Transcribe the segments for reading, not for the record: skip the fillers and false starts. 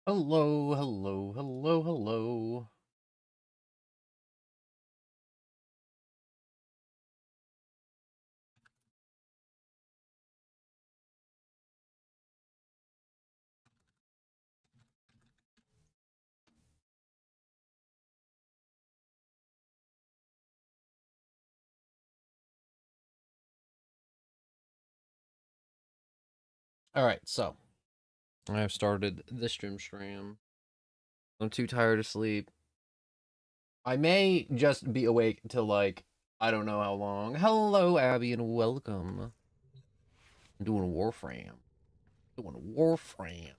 Hello, hello, hello, hello. All right, so I've started the stream. I'm too tired to sleep. I may just be awake till like I don't know how long. Hello, Abby, and welcome. I'm doing a warframe. Doing a warframe.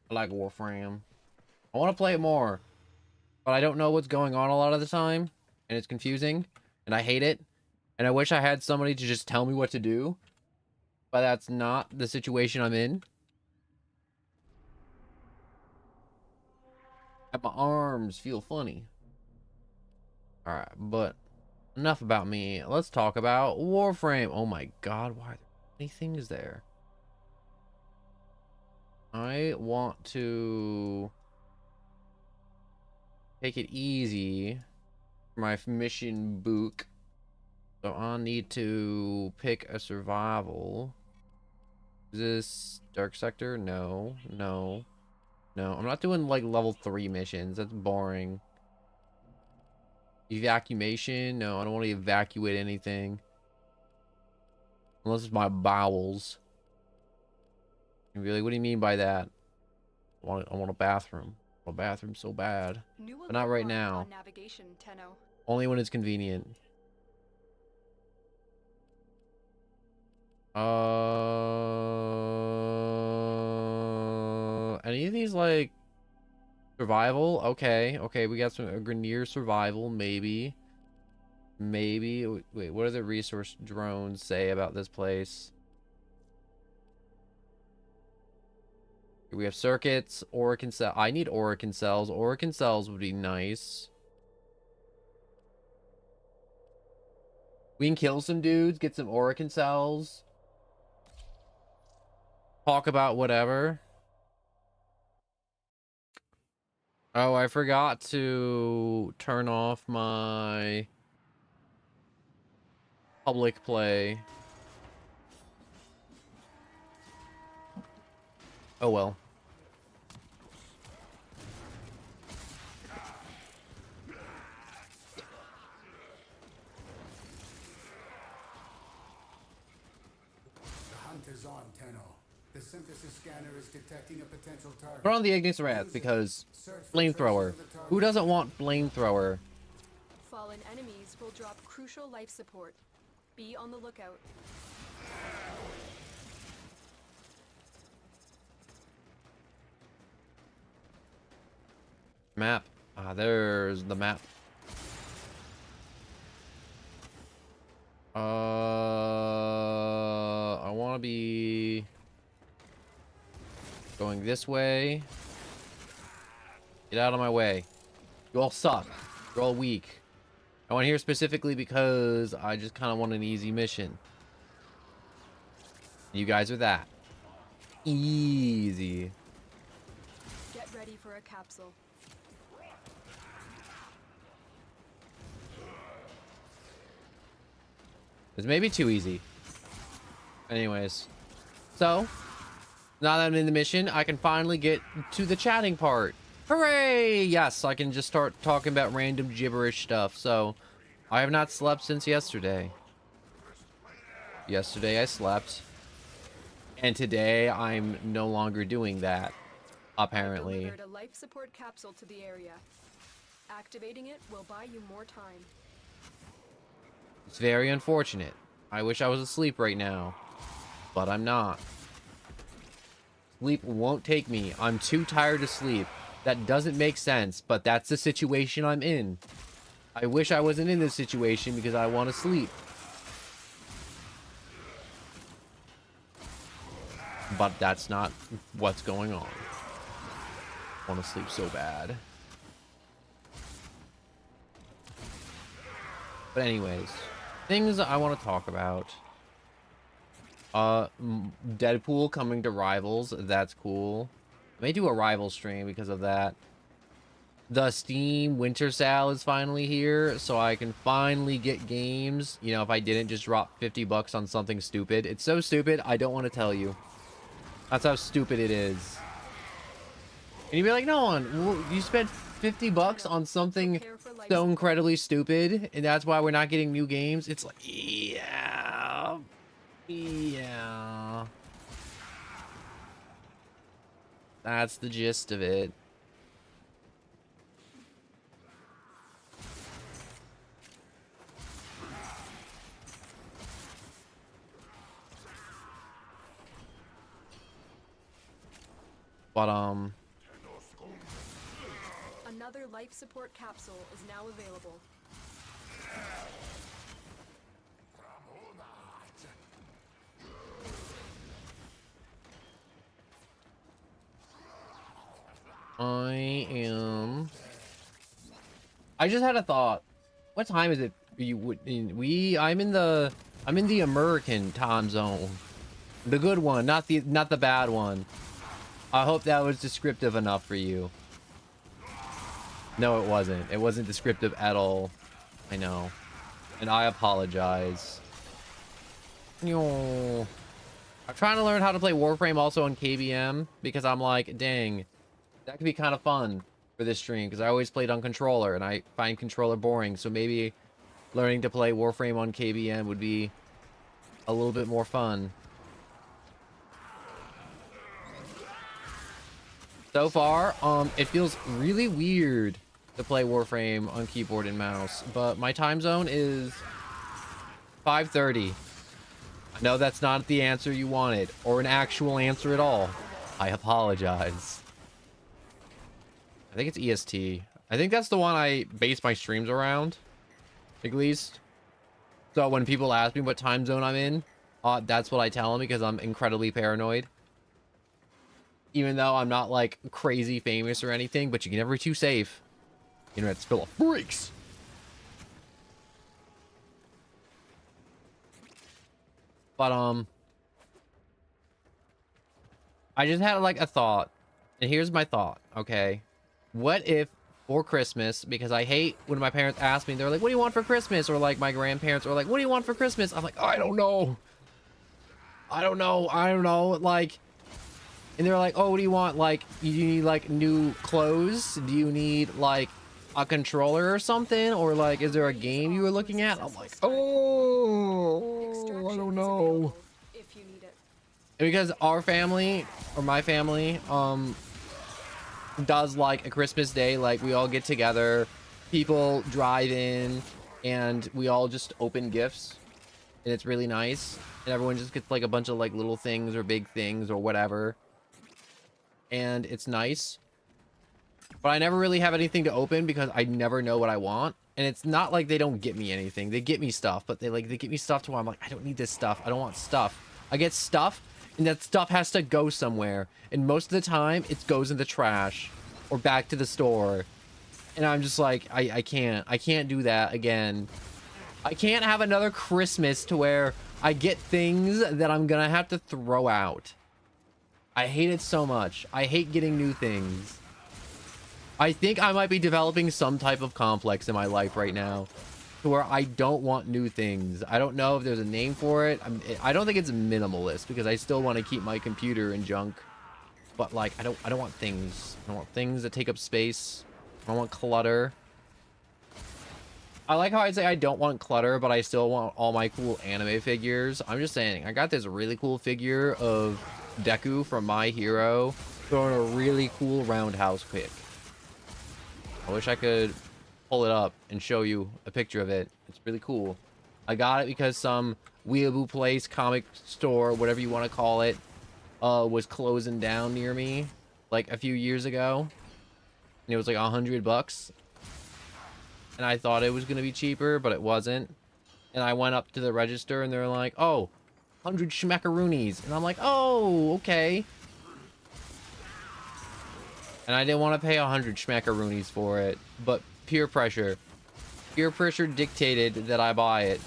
I like warframe. I want to play it more, but I don't know what's going on a lot of the time, and it's confusing, and I hate it. And I wish I had somebody to just tell me what to do, but that's not the situation I'm in. And my arms feel funny. All right, but enough about me. Let's talk about Warframe. Oh my god, why are there so many things there? I want to take it easy for my mission book. So I'll need to pick a survival. Is this Dark Sector? No, no, no. I'm not doing like level 3 missions. That's boring. Evacuation? No, I don't want to evacuate anything. Unless it's my bowels. And be like, what do you mean by that? I want a bathroom. I want a bathroom so bad. New But not alert right marked now. on navigation, Tenno. Only when it's convenient. Any of these like survival? Okay, okay, we got some a Grenier survival, maybe. Maybe. Wait, what do the resource drones say about this place? We have circuits, Orican cell. I need Orican cells. Orican cells would be nice. We can kill some dudes, get some Orican cells. Talk about whatever. Oh, I forgot to turn off my public play. Oh well. The hunt is on, Tenno. The synthesis scanner is detecting a potential target. Put on the Ignis Wrath because Search for traces flamethrower. of the target. Who doesn't want flamethrower? Fallen enemies will drop crucial life support. Be on the lookout. Map. Ah, there's the map. I want to be going this way. Get out of my way. You all suck. You're all weak. I want here specifically because I just kind of want an easy mission. You guys are that. Easy. Get ready for a capsule. It's maybe too easy. Anyways. So, now that I'm in the mission, I can finally get to the chatting part. Hooray! Yes, I can just start talking about random gibberish stuff. So, I have not slept since yesterday. Yesterday I slept. And today I'm no longer doing that. Apparently. I delivered a life support capsule to the area. Activating it will buy you more time. It's very unfortunate. I wish I was asleep right now. But I'm not. Sleep won't take me. I'm too tired to sleep. That doesn't make sense, but that's the situation I'm in. I wish I wasn't in this situation because I want to sleep. But that's not what's going on. I want to sleep so bad. But anyways, things I want to talk about. Deadpool coming to Rivals. That's cool. I may do a rival stream because of that. The Steam Winter Sale is finally here, so I can finally get games. You know, if I didn't just drop 50 bucks on something stupid. It's so stupid, I don't want to tell you. That's how stupid it is. And you'd be like, no one, you spent 50 bucks on something so incredibly stupid, and that's why we're not getting new games. It's like, yeah. Yeah. That's the gist of it. But Another life support capsule is now available. I just had a thought. What time is it? I'm in the American time zone. The good one, not the bad one. I hope that was descriptive enough for you. No, it wasn't. It wasn't descriptive at all. I know. And I apologize. Yo. I'm trying to learn how to play Warframe also on KBM because I'm like, dang, that could be kind of fun for this stream because I always played on controller and I find controller boring. So maybe learning to play Warframe on KBM would be a little bit more fun. So far, it feels really weird to play Warframe on keyboard and mouse, but my time zone is 5:30. I know that's not the answer you wanted, or an actual answer at all. I apologize. I think it's EST. I think that's the one I base my streams around, at least. So when people ask me what time zone I'm in, that's what I tell them because I'm incredibly paranoid. Even though I'm not like crazy famous or anything, but you can never be too safe. Internet's full of freaks. But I just had like a thought, and here's my thought. Okay, what if for Christmas, because I hate when my parents ask me, they're like, "What do you want for Christmas?" Or like my grandparents are like, "What do you want for Christmas?" I'm like, "I don't know. I don't know. I don't know." Like. And they're like, "Oh, what do you want? Like, you need like new clothes? Do you need like a controller or something? Or like, is there a game you were looking at?" I'm like, "Oh, I don't know." If you need it. And because our family or my family does like a Christmas day, like we all get together, people drive in, and we all just open gifts, and it's really nice. And everyone just gets like a bunch of like little things or big things or whatever. And it's nice, but I never really have anything to open because I never know what I want. And it's not like they don't get me anything. They get me stuff, but they get me stuff to where I'm like, I don't need this stuff. I don't want stuff. I get stuff, and that stuff has to go somewhere. And most of the time, it goes in the trash or back to the store. And I'm just like, I can't do that again. I can't have another Christmas to where I get things that I'm gonna have to throw out. I hate it so much. I hate getting new things. I think I might be developing some type of complex in my life right now to where I don't want new things. I don't know if there's a name for it. I don't think it's minimalist because I still want to keep my computer in junk. But like, I don't want things. I don't want things that take up space. I don't want clutter. I like how I say I don't want clutter, but I still want all my cool anime figures. I'm just saying, I got this really cool figure of Deku from My Hero throwing a really cool roundhouse kick. I wish I could pull it up and show you a picture of it. It's really cool. I got it because some weeaboo place, comic store, whatever you want to call it, was closing down near me like a few years ago. And it was like $100. And I thought it was going to be cheaper, but it wasn't. And I went up to the register and they're like, "Oh, 100 schmackaroonies." And I'm like, "Oh, okay." And I didn't want to pay 100 schmackaroonies for it, but peer pressure dictated that I buy it.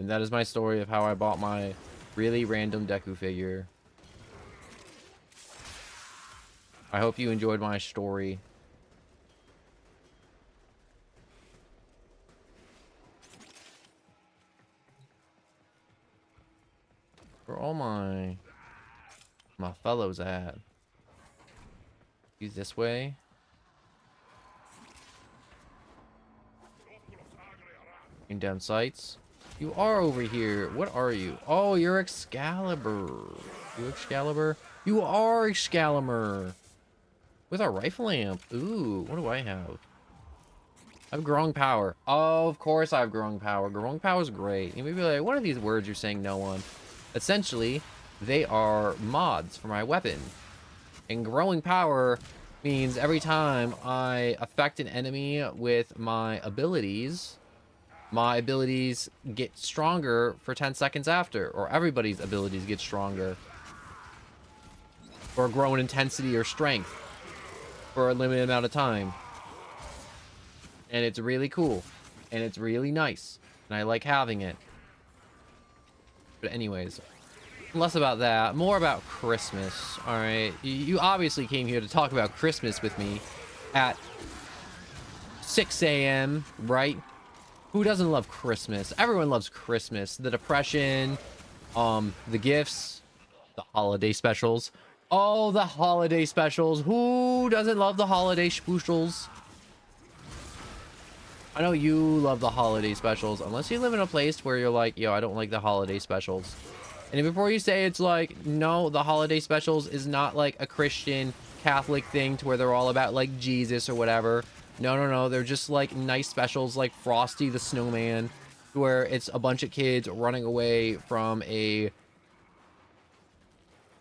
And that is my story of how I bought my really random Deku figure. I hope you enjoyed my story. Where all my fellows at? Use this way. Bring down sights. You are over here. What are you? Oh, you're Excalibur. You Excalibur? You are Excalibur. With a rifle amp. Ooh, what do I have? I have growing power. Oh, of course I have growing power. Growing power is great. You may be like, what are these words you're saying no on? Essentially, they are mods for my weapon. And growing power means every time I affect an enemy with my abilities get stronger for 10 seconds after. Or everybody's abilities get stronger. Or grow in intensity or strength for a limited amount of time. And it's really cool. And it's really nice. And I like having it. But anyways, less about that, more about Christmas. All right, you obviously came here to talk about Christmas with me at 6 a.m., right? Who doesn't love Christmas? Everyone loves Christmas. The depression, the gifts, the holiday specials. Oh, the holiday specials. Who doesn't love the holiday specials? I know you love the holiday specials, unless you live in a place where you're like, yo, I don't like the holiday specials. And before you say it's like, no, the holiday specials is not like a Christian Catholic thing to where they're all about like Jesus or whatever. No, no, no. They're just like nice specials like Frosty the Snowman, where it's a bunch of kids running away from a...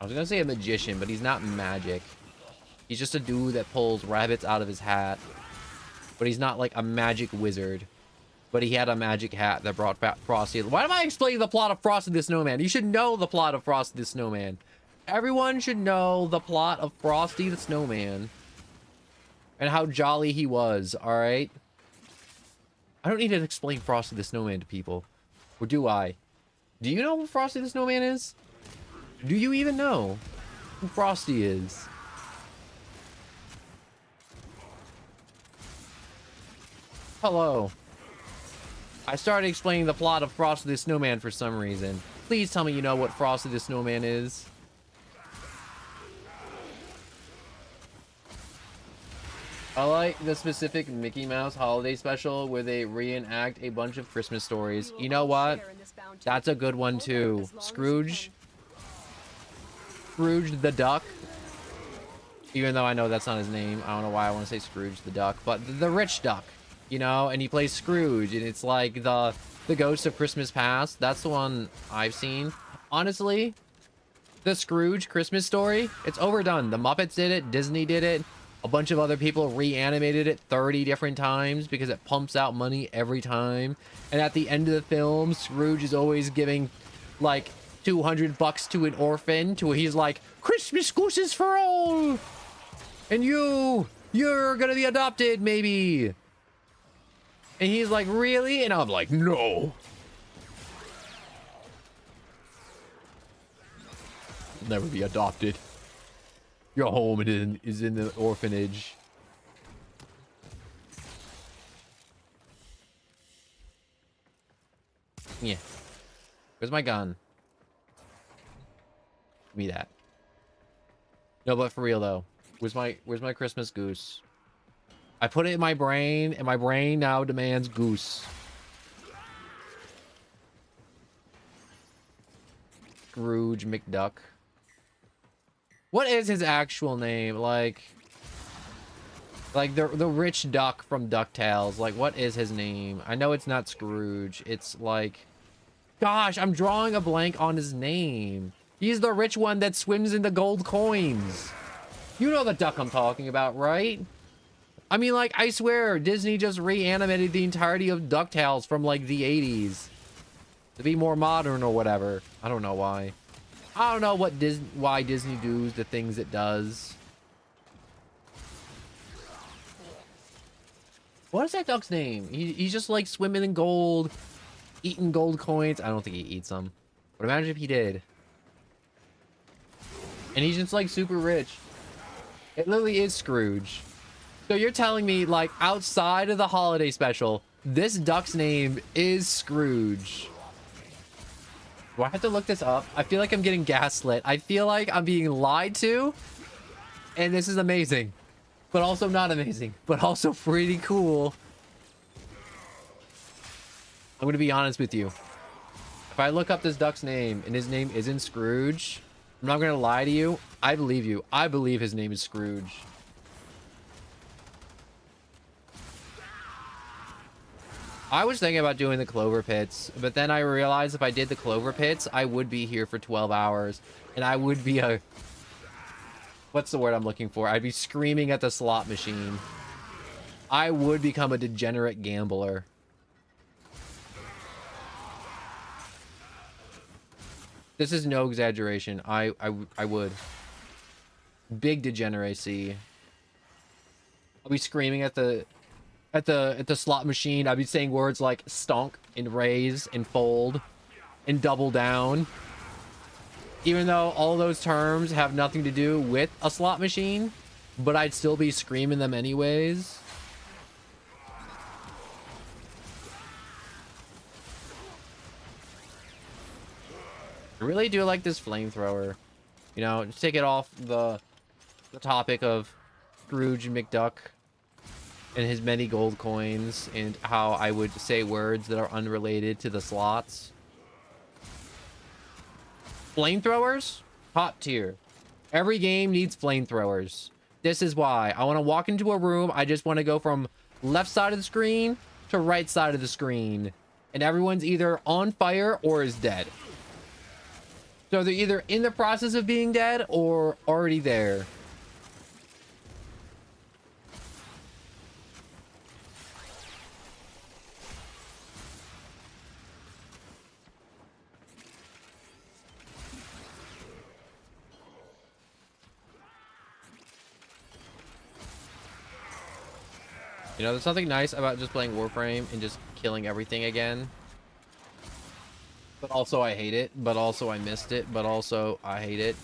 I was going to say a magician, but he's not magic. He's just a dude that pulls rabbits out of his hat. But he's not like a magic wizard. But he had a magic hat that brought Frosty. Why am I explaining the plot of Frosty the Snowman? You should know the plot of Frosty the Snowman. Everyone should know the plot of Frosty the Snowman. And how jolly he was, alright? I don't need to explain Frosty the Snowman to people. Or do I? Do you know who Frosty the Snowman is? Do you even know who Frosty is? Hello. I started explaining the plot of Frosty the Snowman for some reason. Please tell me you know what Frosty the Snowman is. I like the specific Mickey Mouse holiday special where they reenact a bunch of Christmas stories. You know what? That's a good one too. Scrooge the Duck. Even though I know that's not his name. I don't know why I want to say Scrooge the Duck. But the rich duck. You know, and he plays Scrooge, and it's like the Ghost of Christmas Past. That's the one I've seen. Honestly, the Scrooge Christmas story, it's overdone. The Muppets did it, Disney did it, a bunch of other people reanimated it 30 different times because it pumps out money every time. And at the end of the film, Scrooge is always giving like $200 to an orphan, to where he's like, Christmas gooses for all, and you're gonna be adopted maybe. And he's like, really? And I'm like, no. You'll never be adopted. Your home is in the orphanage. Yeah. Where's my gun? Give me that. No, but for real though. Where's my Christmas goose? I put it in my brain, and my brain now demands goose. Scrooge McDuck. What is his actual name? Like the rich duck from DuckTales. Like, what is his name? I know it's not Scrooge. It's like... Gosh, I'm drawing a blank on his name. He's the rich one that swims in the gold coins. You know the duck I'm talking about, right? I mean, like, I swear, Disney just reanimated the entirety of DuckTales from, like, the 80s. To be more modern or whatever. I don't know why. I don't know why Disney does the things it does. What is that duck's name? He's just, like, swimming in gold. eating gold coins. I don't think he eats them. But imagine if he did. And he's just like super rich. It literally is Scrooge. So you're telling me, like, outside of the holiday special, this duck's name is Scrooge. Do I have to look this up? I feel like I'm getting gaslit. I feel like I'm being lied to. And this is amazing. But also not amazing. But also pretty cool. I'm going to be honest with you. If I look up this duck's name and his name isn't Scrooge, I'm not going to lie to you. I believe you. I believe his name is Scrooge. I was thinking about doing the clover pits, but then I realized if I did the clover pits, I would be here for 12 hours. And I would be a... What's the word I'm looking for? I'd be screaming at the slot machine. I would become a degenerate gambler. This is no exaggeration. I would. Big degeneracy. I'll be screaming at the slot machine. I'd be saying words like stonk and raise and fold and double down. Even though all those terms have nothing to do with a slot machine, but I'd still be screaming them anyways. I really do like this flamethrower. You know, just take it off the topic of Scrooge McDuck and his many gold coins and how I would say words that are unrelated to the slots. Flamethrowers, top tier. Every game needs flamethrowers. This is why I want to walk into a room. I just want to go from left side of the screen to right side of the screen, and everyone's either on fire or is dead. So they're either in the process of being dead or already there. You know, there's something nice about just playing Warframe and just killing everything again. But also I hate it. But also I missed it. But also I hate it.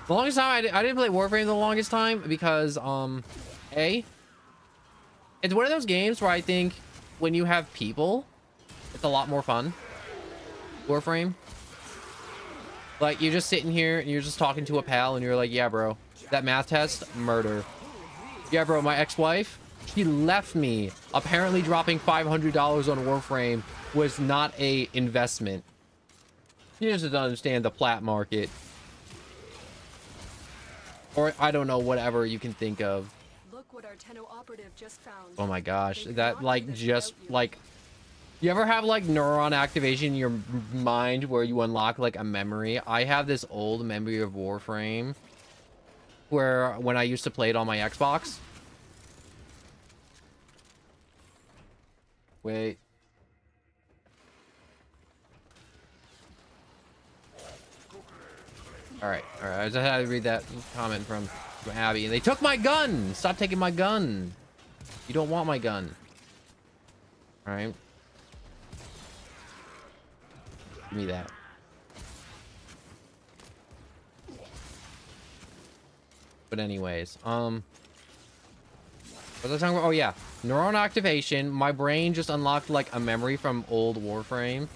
The longest time I didn't play Warframe the longest time because, it's one of those games where I think when you have people, it's a lot more fun. Warframe. Like, you're just sitting here and you're just talking to a pal and you're like, yeah, bro, that math test, murder. Yeah, bro, my ex-wife, she left me. Apparently dropping $500 on Warframe was not a investment. You just don't understand the plat market. Or, I don't know, whatever you can think of. Look what our Tenno operative just found. Oh my gosh, They that, cannot like, do this just, without you. like... You ever have, like, neuron activation in your mind where you unlock, like, a memory? I have this old memory of Warframe where when I used to play it on my Xbox. Wait. Alright. I just had to read that comment from Abby. And they took my gun! Stop taking my gun! You don't want my gun. Alright. Give me that. But anyways, what was I talking about? Oh yeah, neuron activation. My brain just unlocked like a memory from old Warframe.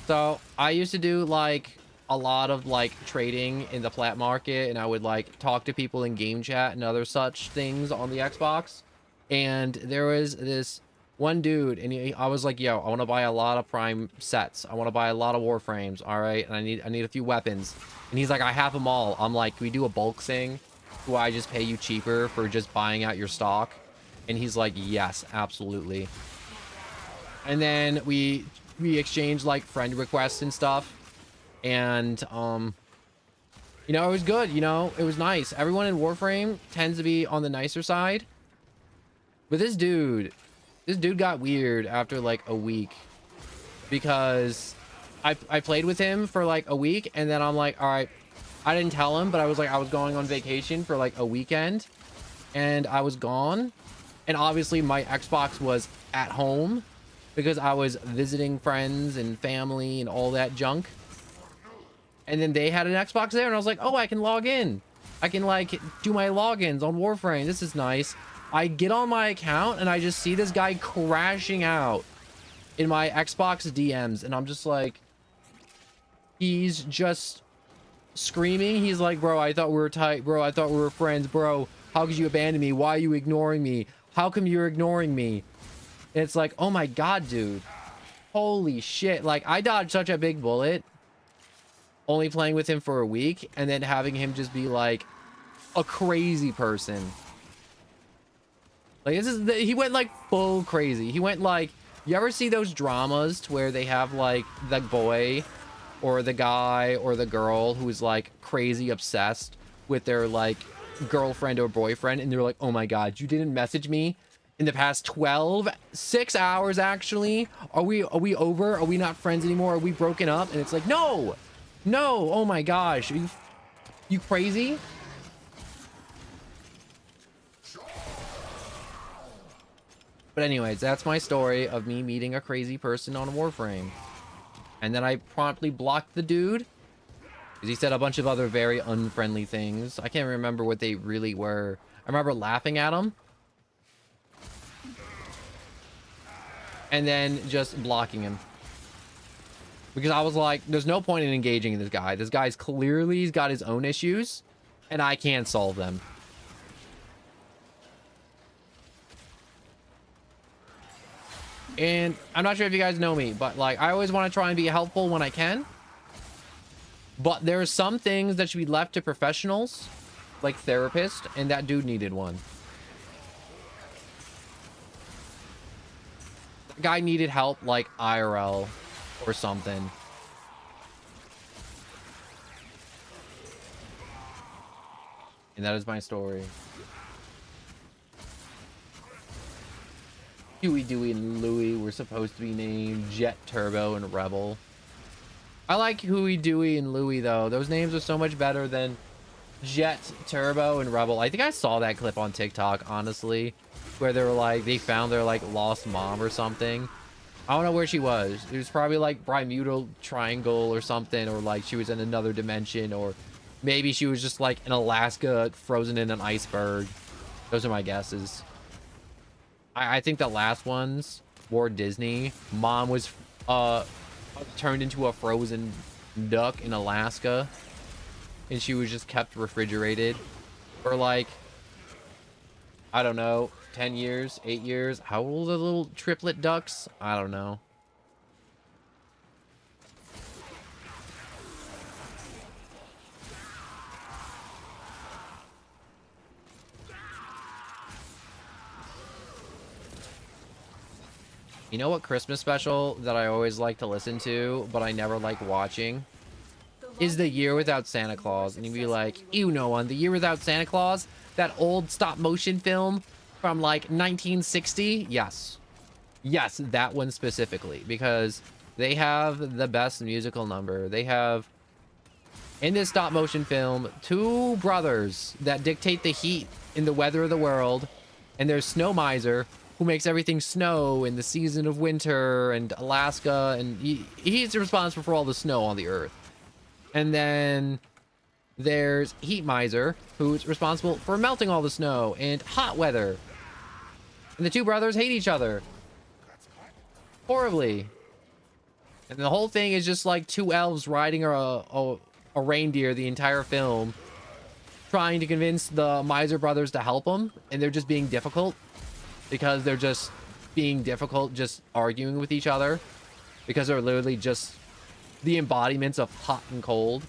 So I used to do like a lot of like trading in the plat market, and I would like talk to people in game chat and other such things on the Xbox. And there was this one dude, and I was like, yo, I want to buy a lot of prime sets. I want to buy a lot of Warframes, all right? And I need a few weapons. And he's like, I have them all. I'm like, can we do a bulk thing? Do I just pay you cheaper for just buying out your stock? And he's like, yes, absolutely. And then we exchanged like friend requests and stuff. And, you know, it was good, you know, it was nice. Everyone in Warframe tends to be on the nicer side. But this dude got weird after like a week, because I played with him for like a week, and then I'm like, all right, I didn't tell him, but I was like, I was going on vacation for like a weekend, and I was gone, and obviously my Xbox was at home, because I was visiting friends and family and all that junk. And then they had an Xbox there, and I was like, oh, I can log in. I can like do my logins on Warframe. This is nice. I get on my account and I just see this guy crashing out in my Xbox DMs, and I'm just like, he's just screaming. He's like, bro, I thought we were tight, bro. I thought we were friends, bro. How could you abandon me? Why are you ignoring me? How come you're ignoring me? And it's like, oh my god, dude, holy shit. Like, I dodged such a big bullet only playing with him for a week, and then having him just be like a crazy person. Like, this is he went like full crazy. He went like, you ever see those dramas to where they have like the boy or the guy or the girl who's like crazy obsessed with their like girlfriend or boyfriend, and they're like, oh my god, you didn't message me in the past 6 hours actually? Are we over? Are we not friends anymore? Are we broken up? And it's like, no, oh my gosh, are you crazy? But anyways, that's my story of me meeting a crazy person on Warframe. And then I promptly blocked the dude because he said a bunch of other very unfriendly things. I can't remember what they really were. I remember laughing at him and then just blocking him because I was like, there's no point in engaging this guy. This guy's clearly, he's got his own issues and I can't solve them. And I'm not sure if you guys know me, but like, I always want to try and be helpful when I can. But there are some things that should be left to professionals, like therapists, and that dude needed one. The guy needed help like IRL or something. And that is my story. Huey, Dewey, and Louie were supposed to be named Jet, Turbo, and Rebel. I like Huey, Dewey, and Louie, though. Those names are so much better than Jet, Turbo, and Rebel. I think I saw that clip on TikTok, honestly, where they were like, they found their, like, lost mom or something. I don't know where she was. It was probably, like, Bermuda Triangle or something, or, like, she was in another dimension, or maybe she was just, like, in Alaska, frozen in an iceberg. Those are my guesses. I think the last ones were Disney. Mom was turned into a frozen duck in Alaska, and she was just kept refrigerated for like, I don't know, 10 years, 8 years. How old are the little triplet ducks? I don't know. You know what Christmas special that I always like to listen to, but I never like watching, is The Year Without Santa Claus. And you'd be like, you know one, The Year Without Santa Claus? That old stop motion film from like 1960? Yes. Yes, that one specifically, because they have the best musical number. They have, in this stop motion film, two brothers that dictate the heat in the weather of the world, and there's Snow Miser, who makes everything snow in the season of winter and Alaska, and he's responsible for all the snow on the earth. And then there's Heat Miser, who's responsible for melting all the snow and hot weather. And the two brothers hate each other horribly. And the whole thing is just like two elves riding a reindeer the entire film, trying to convince the Miser brothers to help them, and they're just being difficult. Because they're just being difficult, just arguing with each other. Because they're literally just the embodiments of hot and cold.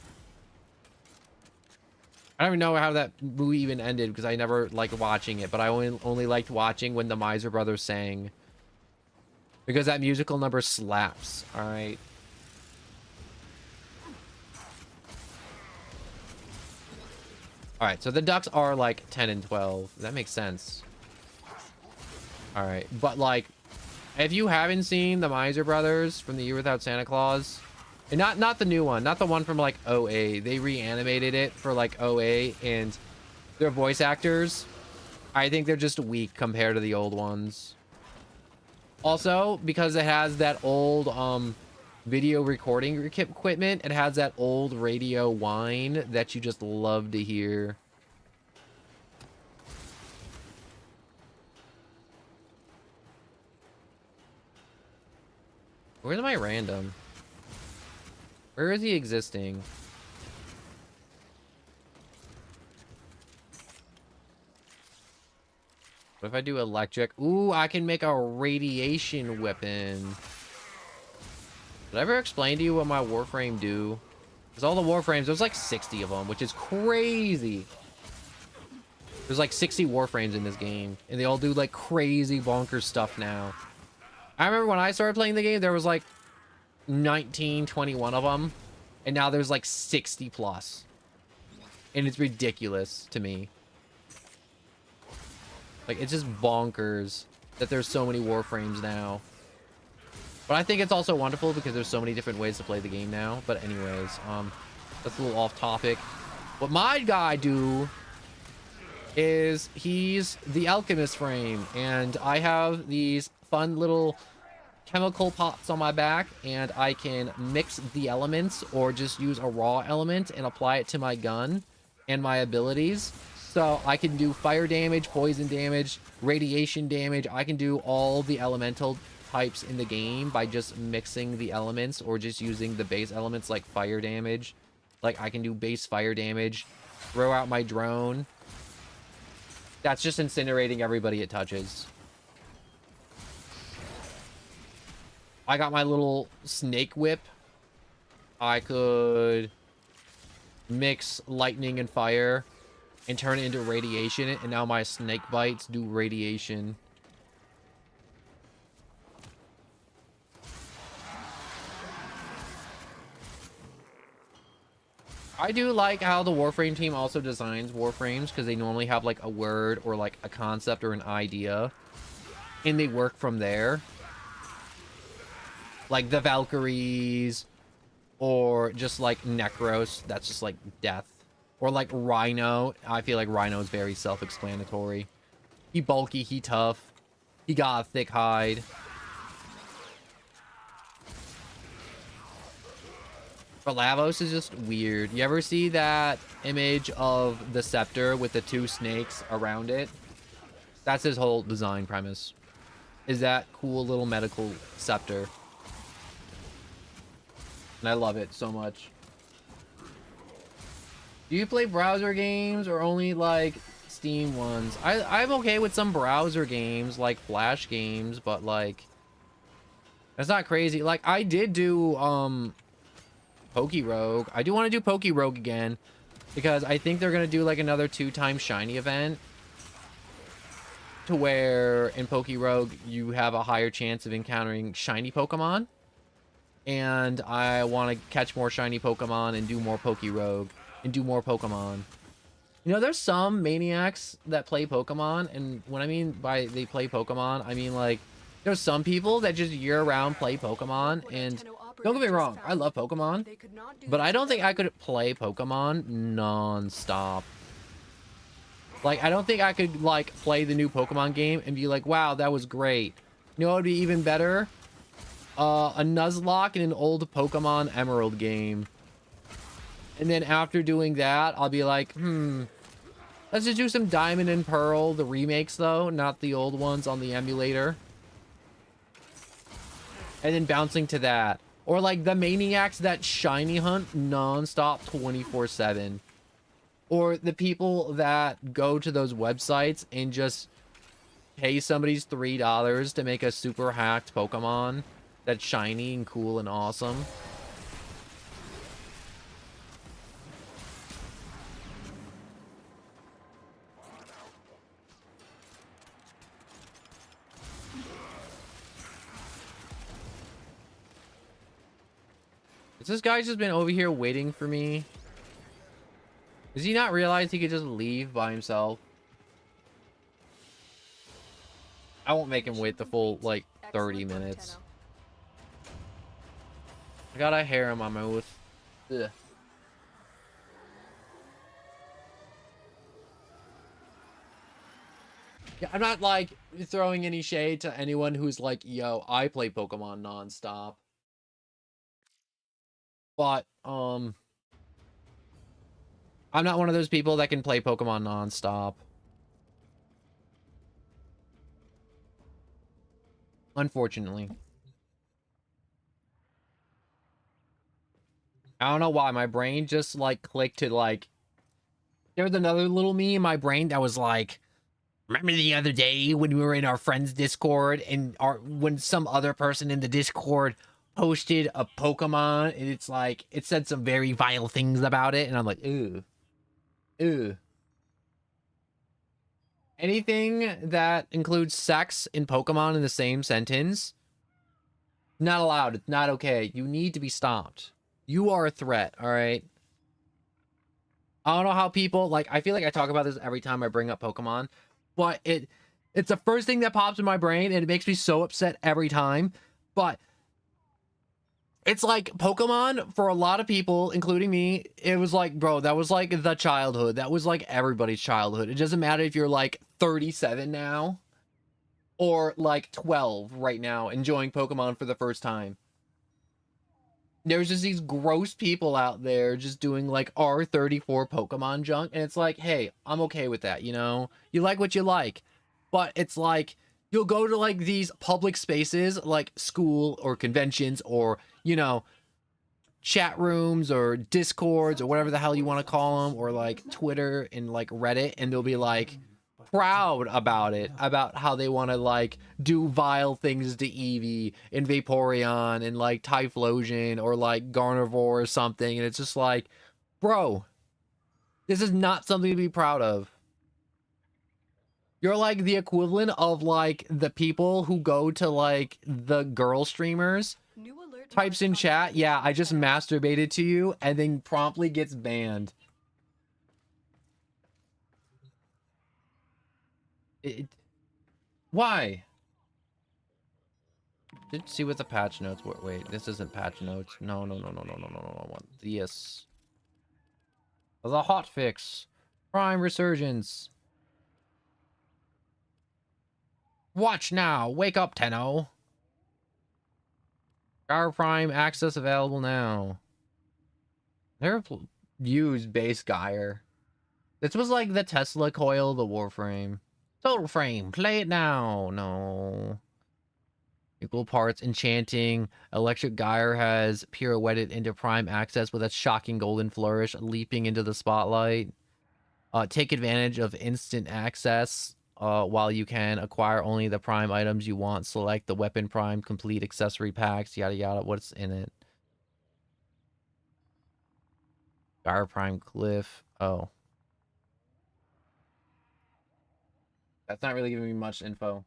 I don't even know how that movie even ended, because I never liked watching it. But I only liked watching when the Miser brothers sang. Because that musical number slaps. Alright. Alright, so the ducks are like 10 and 12. That makes sense. All right, but like, if you haven't seen the Miser Brothers from The Year Without Santa Claus, and not the new one, not the one from like OA, they reanimated it for like OA, and their voice actors, I think they're just weak compared to the old ones. Also, because it has that old video recording equipment, it has that old radio whine that you just love to hear. Where's my random? Where is he existing? What if I do electric? Ooh, I can make a radiation weapon. Did I ever explain to you what my warframe do? Because all the warframes, there's like 60 of them, which is crazy. There's like 60 warframes in this game, and they all do like crazy bonkers stuff now. I remember when I started playing the game, there was like 19, 21 of them, and now there's like 60 plus. And it's ridiculous to me. Like, it's just bonkers that there's so many warframes now. But I think it's also wonderful because there's so many different ways to play the game now. But anyways, that's a little off topic. What my guy do is he's the alchemist frame, and I have these fun little chemical pots on my back, and I can mix the elements or just use a raw element and apply it to my gun and my abilities. So I can do fire damage, poison damage, radiation damage. I can do all the elemental types in the game by just mixing the elements or just using the base elements like fire damage. Like, I can do base fire damage, throw out my drone. That's just incinerating everybody it touches. I got my little snake whip. I could mix lightning and fire and turn it into radiation, and now my snake bites do radiation. I do like how the Warframe team also designs Warframes, because they normally have like a word or like a concept or an idea, and they work from there. Like the Valkyries, or just like Necros, that's just like death. Or like Rhino. I feel like Rhino is very self-explanatory. He bulky, he tough. He got a thick hide. But Lavos is just weird. You ever see that image of the scepter with the two snakes around it? That's his whole design premise. Is that cool little medical scepter. And I love it so much. Do you play browser games or only like Steam ones? I'm okay with some browser games like Flash games, but like that's not crazy. Like I did do Pokerogue. I do want to do Pokerogue again because I think they're gonna do like another 2-time shiny event to where in Pokerogue you have a higher chance of encountering shiny Pokemon. And I want to catch more shiny Pokemon and do more Pokerogue. And do more Pokemon. You know, there's some maniacs that play Pokemon, and what I mean by they play Pokemon, I mean like there's some people that just year-round play Pokemon, and don't get me wrong, I love Pokemon, but I don't think I could play Pokemon non-stop. Like, I don't think I could like play the new Pokemon game and be like, wow, that was great. You know what would be even better? A Nuzlocke in an old Pokemon Emerald game. And then after doing that, I'll be like, let's just do some Diamond and Pearl, the remakes though, not the old ones on the emulator. And then bouncing to that. Or like the maniacs that shiny hunt non-stop 24/7. Or the people that go to those websites and just pay somebody's $3 to make a super hacked Pokemon that's shiny and cool and awesome. This guy's just been over here waiting for me. Does he not realize he could just leave by himself? I won't make him wait the full, like, 30 minutes. I got a harem on my mouth. Ugh. Yeah, I'm not like throwing any shade to anyone who's like, yo, I play Pokemon nonstop. But I'm not one of those people that can play Pokemon nonstop. Unfortunately. I don't know why my brain just like clicked to like there was another little me in my brain that was like, remember the other day when we were in our friend's Discord and when some other person in the Discord posted a Pokemon and it's like it said some very vile things about it and I'm like, ew. Ew. Anything that includes sex and Pokemon in the same sentence, not allowed. It's not okay. You need to be stopped. You are a threat, all right? I don't know how people like I feel like I talk about this every time I bring up Pokemon, but it's the first thing that pops in my brain and it makes me so upset every time. But it's like Pokemon for a lot of people, including me, it was like, bro, that was like the childhood. That was like everybody's childhood. It doesn't matter if you're like 37 now or like 12 right now enjoying Pokemon for the first time. There's just these gross people out there just doing like R34 Pokemon junk. And it's like, hey, I'm okay with that, you know? You like what you like. But it's like, you'll go to like these public spaces like school or conventions or, you know, chat rooms or discords or whatever the hell you want to call them, or like Twitter and like Reddit, and they'll be like proud about it, about how they want to like do vile things to Eevee and Vaporeon and like Typhlosion or like Gardevoir or something, and it's just like, bro, this is not something to be proud of. You're like the equivalent of like the people who go to like the girl streamers, types in chat, yeah, I just masturbated to you, and then promptly gets banned. Why? Didn't see what the patch notes were. Wait, this isn't patch notes. No, no, no, no, no, no, no, no, no. Yes. The hot fix. Prime resurgence. Watch now. Wake up, Tenno. Power Prime access available now. Never used base Geyer. This was like the Tesla coil, the warframe. Total frame. Play it now. No. Equal parts enchanting. Electric Geyer has pirouetted into prime access with a shocking golden flourish, leaping into the spotlight. Take advantage of instant access while you can acquire only the prime items you want. Select the weapon prime, complete accessory packs, yada yada. What's in it? Geyer Prime Cliff. Oh. That's not really giving me much info.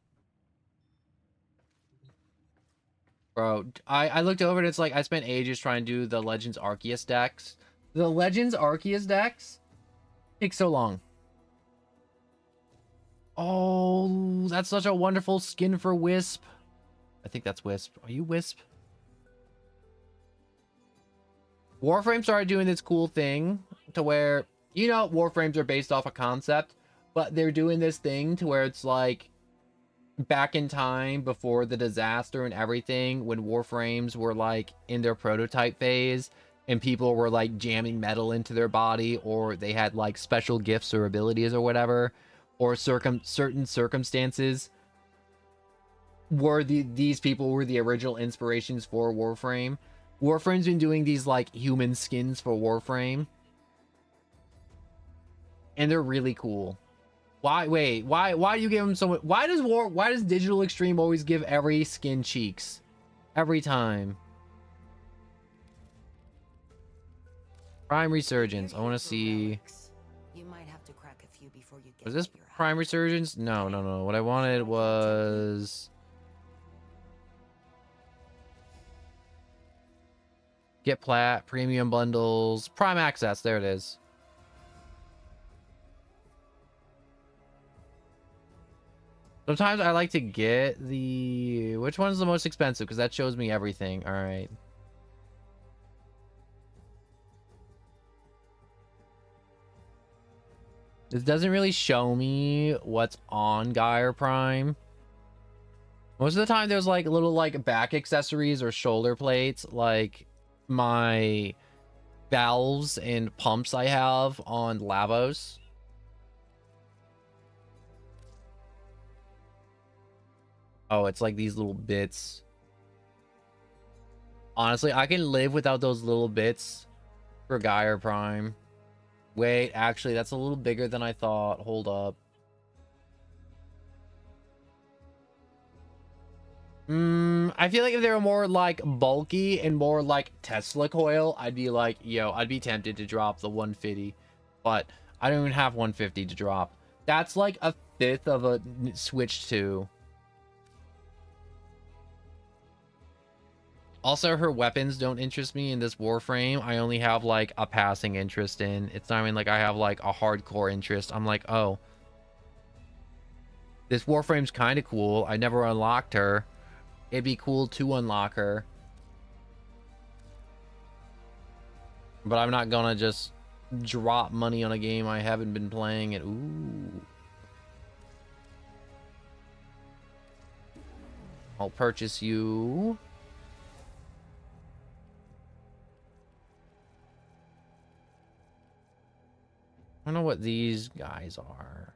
Bro, I looked over it, it's like I spent ages trying to do the Legends Arceus decks. The Legends Arceus decks take so long. Oh, that's such a wonderful skin for Wisp. I think that's Wisp. Are you Wisp? Warframe started doing this cool thing to where, you know, Warframes are based off a concept, but they're doing this thing to where it's like back in time before the disaster and everything, when Warframes were like in their prototype phase and people were like jamming metal into their body, or they had like special gifts or abilities or whatever, or certain circumstances were these people were the original inspirations for Warframe. Warframe's been doing these like human skins for Warframe, and they're really cool. Why? Wait. Why do you give them so much? Why does Digital Extreme always give every skin cheeks? Every time. Prime Resurgence. I want to see. You might have to crack a few before you get Was this Prime Resurgence? No, no, no. What I wanted was get plat, premium bundles, Prime Access. There it is. Sometimes I like to get the... Which one's the most expensive? Because that shows me everything. All right. This doesn't really show me what's on Gaia Prime. Most of the time there's like little like back accessories or shoulder plates, like my valves and pumps I have on Lavos. Oh, it's like these little bits. Honestly, I can live without those little bits for Gaia Prime. Wait, actually, that's a little bigger than I thought. Hold up. I feel like if they were more like bulky and more like Tesla coil, I'd be like, yo, I'd be tempted to drop the 150. But I don't even have 150 to drop. That's like a fifth of a Switch 2. Also, her weapons don't interest me in this Warframe. I only have like a passing interest in. It's not even like I have like a hardcore interest. I'm like, oh, this Warframe's kind of cool. I never unlocked her. It'd be cool to unlock her. But I'm not gonna just drop money on a game I haven't been playing it. Ooh. I'll purchase you. I don't know what these guys are.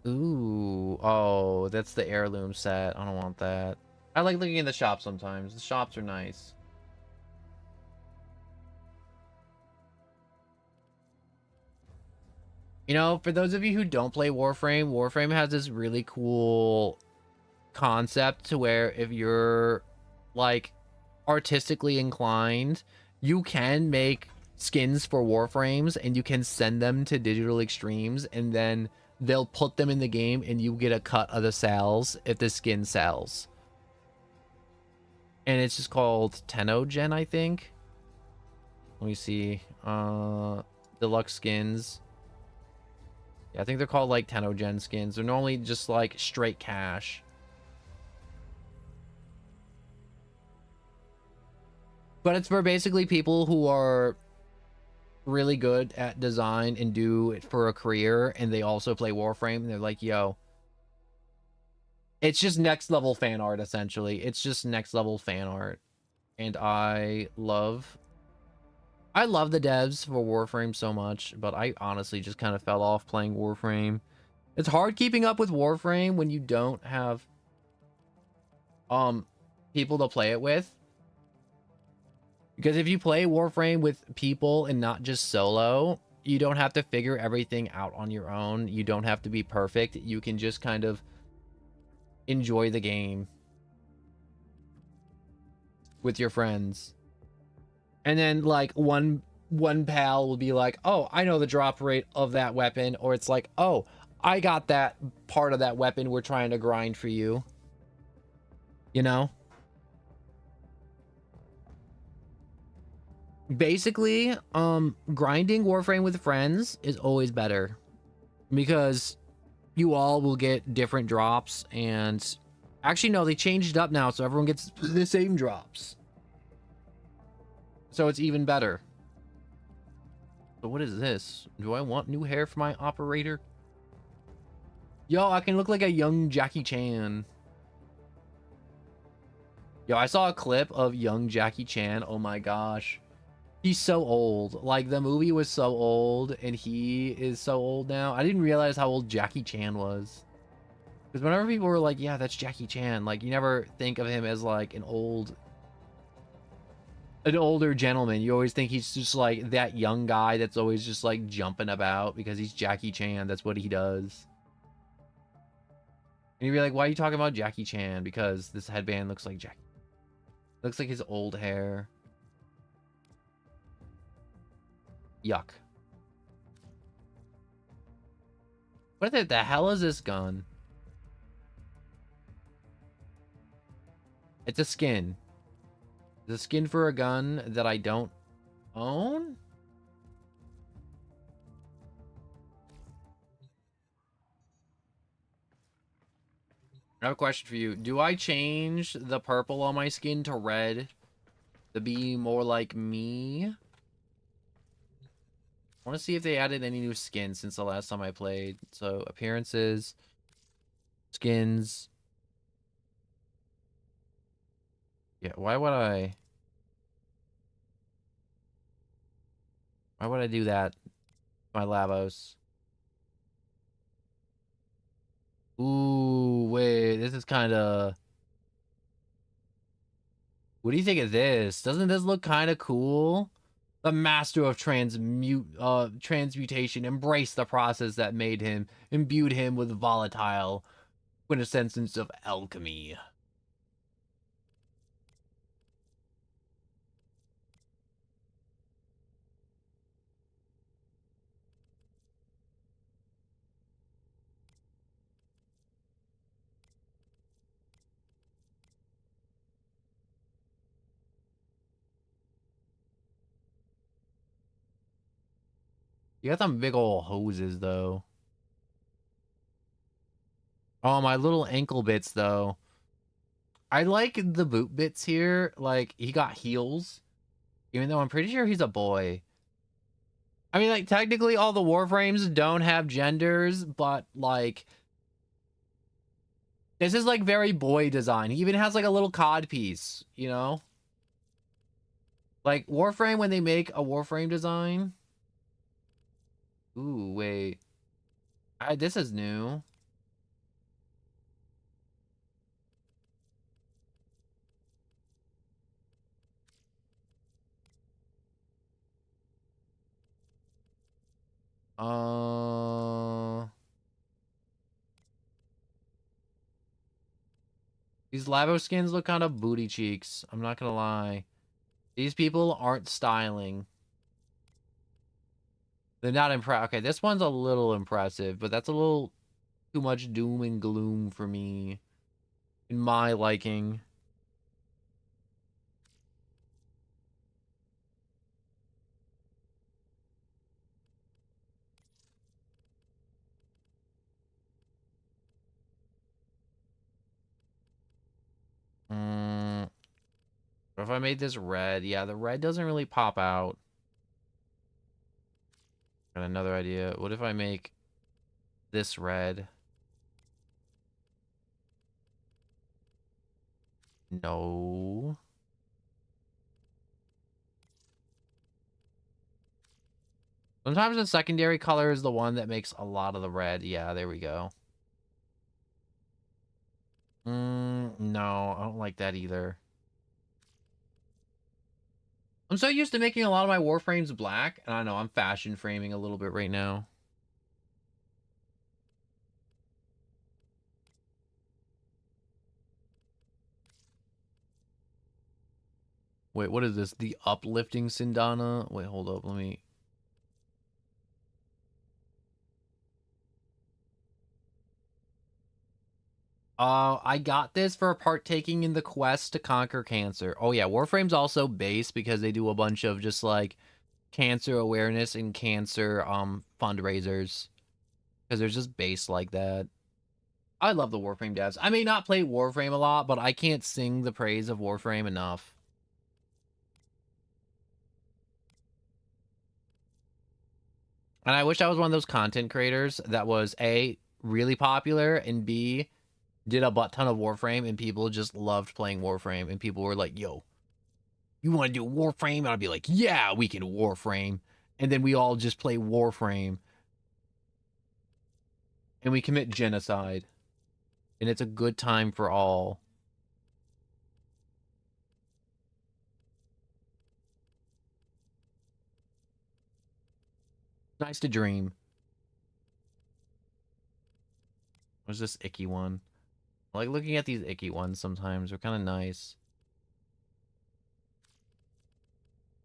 Ooh. Oh, that's the heirloom set. I don't want that. I like looking in the shop sometimes. The shops are nice. You know, for those of you who don't play Warframe, Warframe has this really cool concept to where if you're like artistically inclined, you can make skins for Warframes and you can send them to Digital Extremes and then they'll put them in the game and you get a cut of the sales if the skin sells. And it's just called Tenogen, I think. Let me see. Deluxe skins. Yeah, I think they're called like Tenogen skins. They're normally just like straight cash. But it's for basically people who are really good at design and do it for a career, and they also play Warframe, and they're like, yo, it's just next level fan art, essentially. It's just next level fan art. And I love the devs for Warframe so much, but I honestly just kind of fell off playing Warframe. It's hard keeping up with Warframe when you don't have people to play it with. Because if you play Warframe with people and not just solo, you don't have to figure everything out on your own. You don't have to be perfect. You can just kind of enjoy the game with your friends. And then like one pal will be like, oh, I know the drop rate of that weapon. Or it's like, oh, I got that part of that weapon we're trying to grind for you. You know? Basically, grinding Warframe with friends is always better because you all will get different drops. And actually, no, they changed it up now, so everyone gets the same drops, so it's even better. So what is this? Do I want new hair for my operator? Yo, I can look like a young Jackie Chan. Yo, I saw a clip of young Jackie Chan. Oh my gosh. He's so old. Like, the movie was so old, and he is so old now. I didn't realize how old Jackie Chan was. Because whenever people were like, yeah, that's Jackie Chan, like, you never think of him as, like, an older gentleman. You always think he's just, like, that young guy that's always just, like, jumping about because he's Jackie Chan. That's what he does. And you'd be like, why are you talking about Jackie Chan? Because this headband looks like Jackie. Looks like his old hair. Yuck. What the hell is this gun? It's a skin. It's a skin for a gun that I don't own? I have a question for you. Do I change the purple on my skin to red to be more like me? I want to see if they added any new skins since the last time I played. So appearances, skins. Yeah, why would I do that? My Lavos. Ooh, wait, this is kind of... What do you think of this? Doesn't this look kind of cool? The master of transmutation embraced the process that made him, imbued him with volatile quintessence of alchemy. You got some big old hoses, though. Oh, my little ankle bits, though. I like the boot bits here. Like, he got heels. Even though I'm pretty sure he's a boy. I mean, like, technically all the warframes don't have genders, but, like... This is, like, very boy design. He even has, like, a little cod piece, you know? Like, Warframe, when they make a Warframe design... Ooh, wait. This is new. These Labo skins look kind of booty cheeks. I'm not gonna lie. These people aren't styling. They're not impressive. Okay, this one's a little impressive, but that's a little too much doom and gloom for me. In my liking. What if I made this red? Yeah, the red doesn't really pop out. Got another idea. What if I make this red? No. Sometimes the secondary color is the one that makes a lot of the red. Yeah, there we go. No, I don't like that either. I'm so used to making a lot of my warframes black, and I know I'm fashion framing a little bit right now. Wait, what is this? The uplifting Sindana? Wait, hold up, let me... I got this for partaking in the quest to conquer cancer. Oh yeah, Warframe's also base because they do a bunch of just like cancer awareness and cancer fundraisers. Because they're just based like that. I love the Warframe devs. I may not play Warframe a lot, but I can't sing the praise of Warframe enough. And I wish I was one of those content creators that was A, really popular, and B, did a butt ton of Warframe, and people just loved playing Warframe, and people were like, yo, you want to do Warframe? And I'd be like, yeah, we can Warframe. And then we all just play Warframe. And we commit genocide. And it's a good time for all. Nice to dream. What's this icky one? I like looking at these icky ones sometimes. They're kind of nice.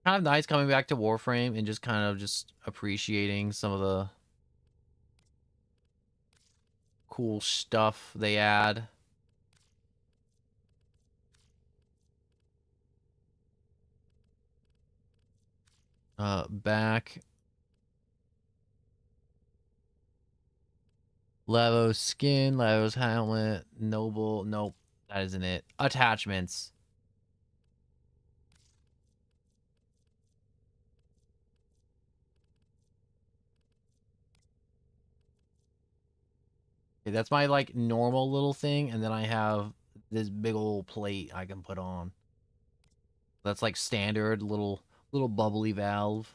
Kind of nice coming back to Warframe and just kind of just appreciating some of the cool stuff they add. Back. Lavos skin, Lavos helmet, noble. Nope, that isn't it. Attachments. Like, that's my, like, normal little thing, and then I have this big old plate I can put on. That's, like, standard little bubbly valve.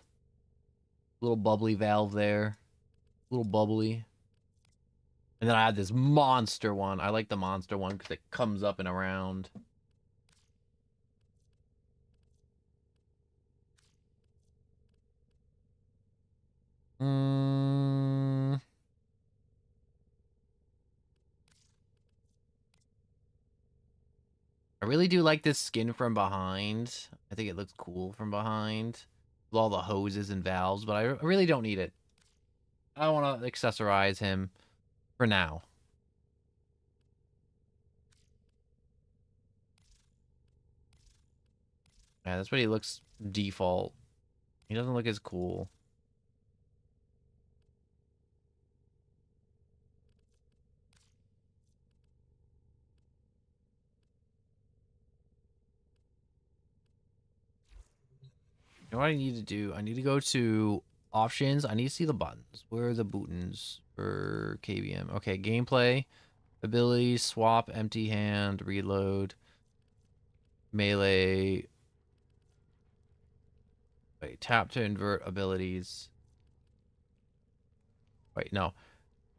Little bubbly valve there. Little bubbly. And then I have this monster one. I like the monster one because it comes up and around. I really do like this skin from behind. I think it looks cool from behind. With all the hoses and valves, but I really don't need it. I don't want to accessorize him for now. Yeah, that's what he looks default. He doesn't look as cool. You know what I need to do? I need to go to options. I need to see the buttons. Where are the buttons for KBM? Okay, gameplay, abilities, swap, empty hand, reload, melee. Wait, tap to invert abilities. Wait, no.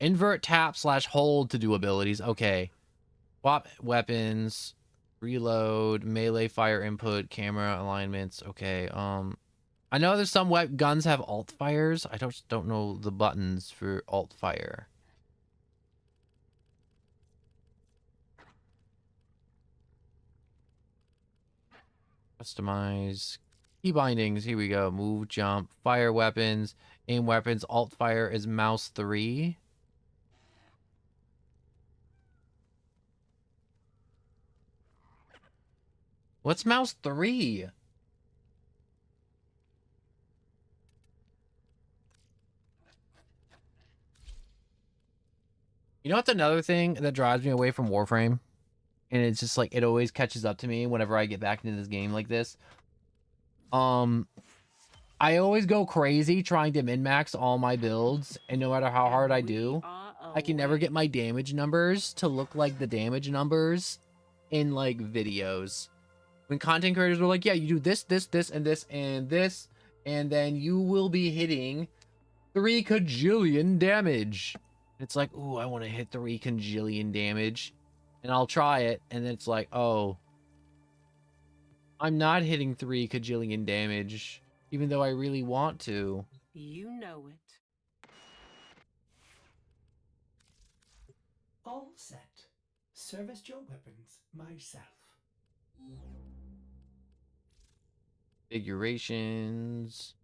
Invert, tap, / hold to do abilities. Okay. Swap weapons, reload, melee fire input, camera alignments. Okay. I know there's some guns have alt fires. I don't know the buttons for alt fire. Customize key bindings. Here we go. Move, jump, fire weapons, aim weapons. Alt fire is mouse 3. What's mouse 3? You know what's another thing that drives me away from Warframe? And it's just like, it always catches up to me whenever I get back into this game like this. I always go crazy trying to min-max all my builds, and no matter how hard I do, I can never get my damage numbers to look like the damage numbers in, like, videos. When content creators are like, yeah, you do this, this, this, and this, and this, and then you will be hitting 3 kajillion damage. It's like, ooh, I want to hit 3 kajillion damage. And I'll try it, and then it's like, oh, I'm not hitting 3 kajillion damage, even though I really want to. You know it. All set. Serviced your weapons myself. Configurations.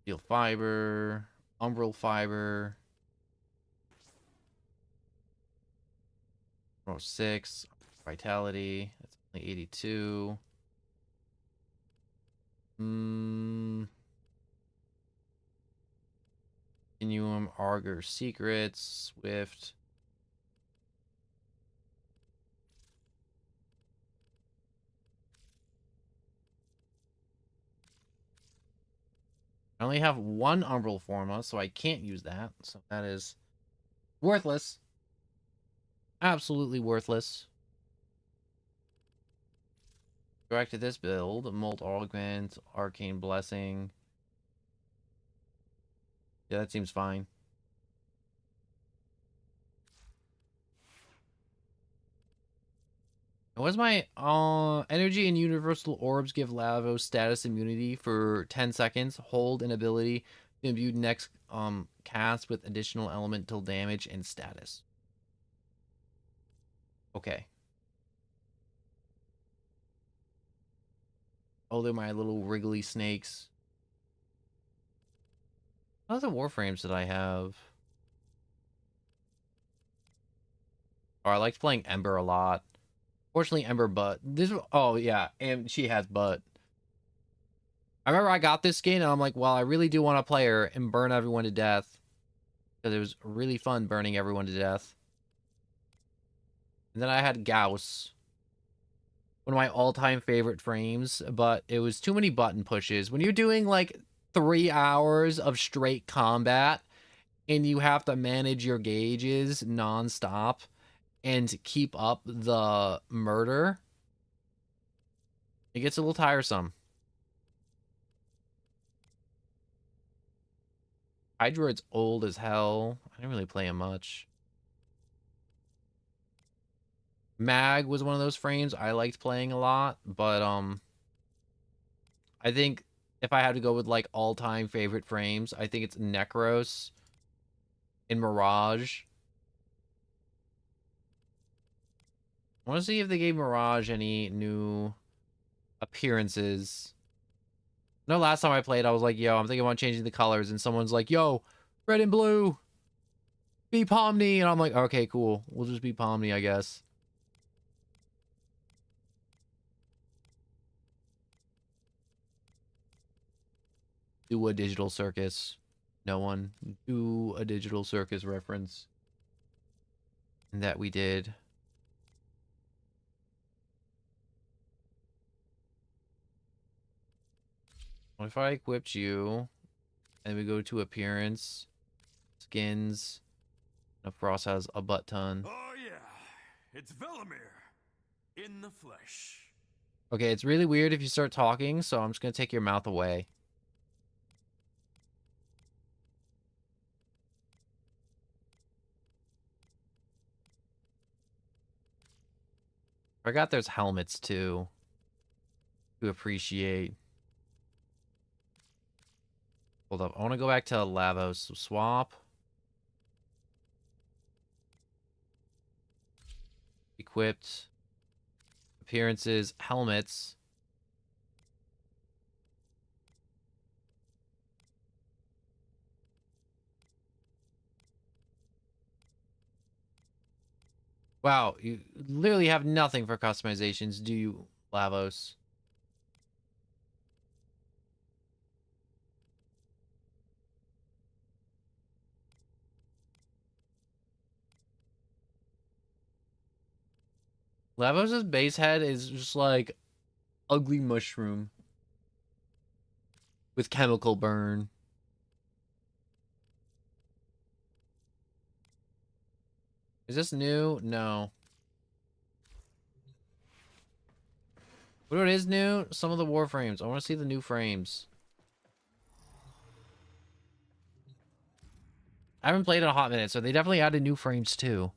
Steel fiber. Umbral fiber. 6. Vitality. That's only 82. Continuum, Augur, Secrets, Swift. I only have 1 Umbral Forma, so I can't use that. So that is worthless. Absolutely worthless. Go back to this build. Molt Augment, Arcane Blessing. Yeah, that seems fine. What's my energy and universal orbs give Lavos status immunity for 10 seconds. Hold an ability to imbue next cast with additional elemental damage and status. Okay. Oh, they're my little wriggly snakes. What other warframes did I have? Oh, I liked playing Ember a lot. Fortunately, Ember butt. Oh yeah, and she has butt. I remember I got this skin and I'm like, well, I really do want to play her and burn everyone to death. Because it was really fun burning everyone to death. And then I had Gauss. One of my all-time favorite frames, but it was too many button pushes. When you're doing, like, 3 hours of straight combat, and you have to manage your gauges nonstop and keep up the murder, it gets a little tiresome. Hydroid's old as hell. I didn't really play him much. Mag was one of those frames I liked playing a lot, but I think if I had to go with like all-time favorite frames, I think it's Necros and Mirage. I want to see if they gave Mirage any new appearances. No, last time I played, I was like, yo, I'm thinking about changing the colors, and someone's like, yo, red and blue, be Pomni, and I'm like, okay, cool, we'll just be Pomni, I guess. Do a Digital Circus. No one. Do a Digital Circus reference. And that we did. What if I equipped you and we go to appearance, skins? No, Frost has a butt ton. Oh yeah, it's Velimir in the flesh. Okay, it's really weird if you start talking, so I'm just gonna take your mouth away. I forgot there's helmets too to appreciate. Hold up, I want to go back to Lavos. So swap. Equipped. Appearances. Helmets. Wow, you literally have nothing for customizations, do you, Lavos? Lavos' base head is just like ugly mushroom with chemical burn. Is this new? No. What is new? Some of the warframes. I want to see the new frames. I haven't played in a hot minute, so they definitely added new frames too.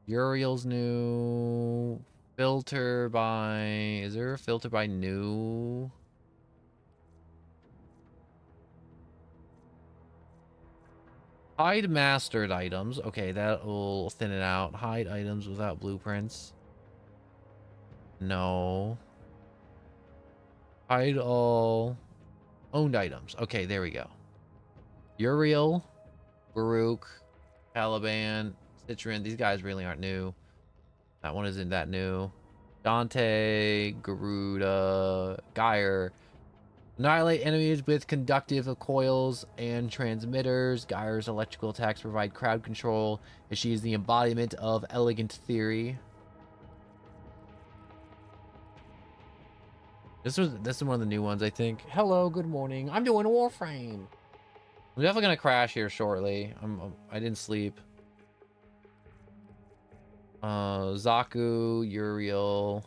Uriel's new. Filter by... Is there a filter by new? Hide mastered items. Okay, that will thin it out. Hide items without blueprints. No. Hide all owned items. Okay, there we go. Uriel, Baruch, Caliban, Citron. These guys really aren't new. That one isn't that new. Dante, Garuda, Geyer. Annihilate enemies with conductive coils and transmitters. Geyer's electrical attacks provide crowd control, as she is the embodiment of elegant theory. This is one of the new ones, I think. Hello, good morning. I'm doing a warframe. I'm definitely gonna crash here shortly. I didn't sleep. Zaku, Uriel.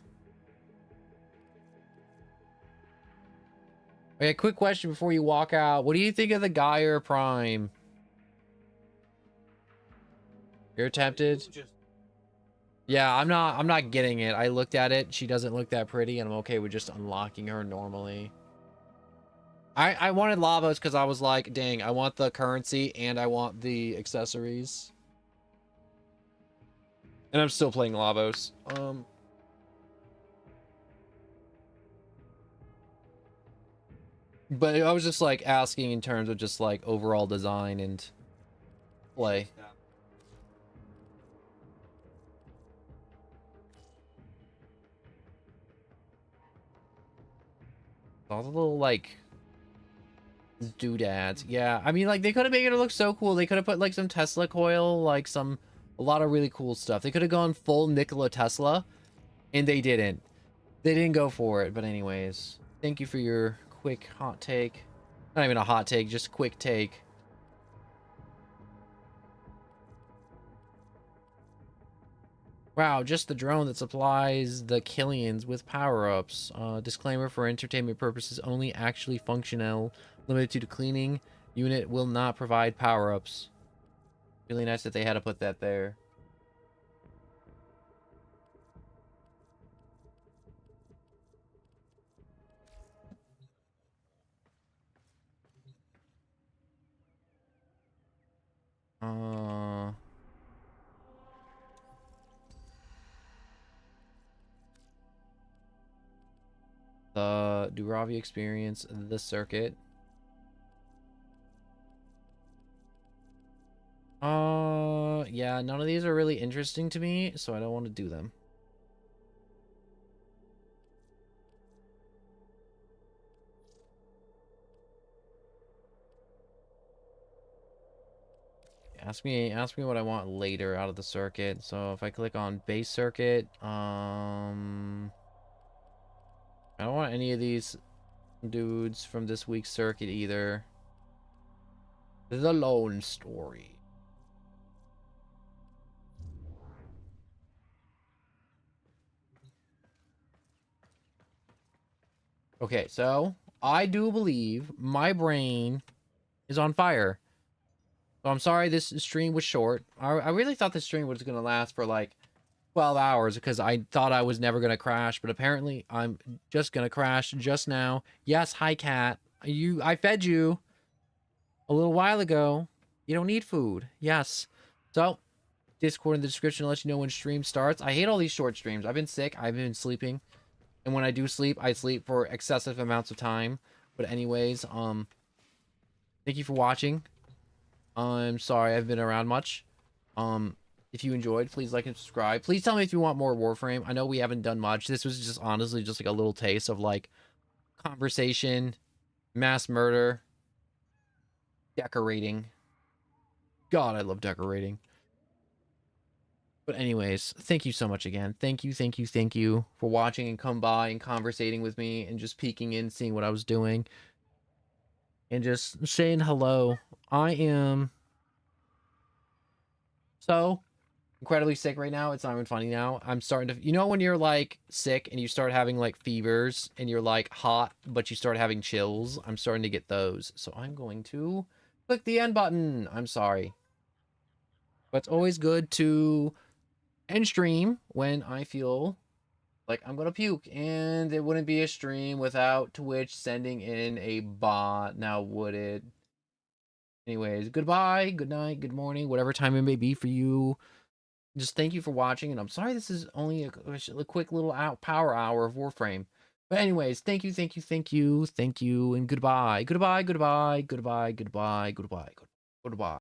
Okay, quick question before you walk out. What do you think of the Geyer Prime? You're tempted? Yeah, I'm not getting it. I looked at it. She doesn't look that pretty, and I'm okay with just unlocking her normally. I wanted Lavos because I was like, dang, I want the currency and I want the accessories. And I'm still playing Lavos. But I was just like asking in terms of just like overall design and play. All the little like doodads. Yeah, I mean, like they could have made it look so cool. They could have put like some Tesla coil, like a lot of really cool stuff. They could have gone full Nikola Tesla And they didn't. They didn't go for it. But anyways, thank you for your quick hot take. Not even a hot take, just quick take. Wow, just the drone that supplies the Killians with power-ups. Disclaimer: for entertainment purposes only, actually functional, limited to cleaning. Unit will not provide power-ups. Really nice that they had to put that there. The Duravi experience, the circuit. Yeah, none of these are really interesting to me, so I don't want to do them. Ask me what I want later out of the circuit. So if I click on base circuit, I don't want any of these dudes from this week's circuit either. The Lone Story. Okay, so I do believe my brain is on fire. So I'm sorry this stream was short. I really thought this stream was going to last for like 12 hours because I thought I was never going to crash, but apparently I'm just going to crash just now. Yes, hi cat. I fed you a little while ago. You don't need food. Yes. So, Discord in the description lets you know when stream starts. I hate all these short streams. I've been sick. I've been sleeping. And when I do sleep, I sleep for excessive amounts of time. But anyways, thank you for watching. I'm sorry I've been around much. If you enjoyed, please like and subscribe. Please tell me if you want more Warframe. I know we haven't done much. This was just honestly just like a little taste of like conversation, mass murder, decorating. God, I love decorating. But anyways, thank you so much again. Thank you for watching and come by and conversating with me and just peeking in, seeing what I was doing. And just saying hello. I am so incredibly sick right now. It's not even funny now. I'm starting to, you know, when you're like sick and you start having like fevers and you're like hot, but you start having chills. I'm starting to get those. So I'm going to click the end button. I'm sorry. But it's always good to end stream when I feel like I'm gonna puke, and it wouldn't be a stream without Twitch sending in a bot, now would it? Anyways, goodbye, good night, good morning, whatever time it may be for you. Just thank you for watching, and I'm sorry this is only a quick little power hour of Warframe. But anyways, thank you, and goodbye, goodbye, goodbye, goodbye, goodbye, goodbye, goodbye.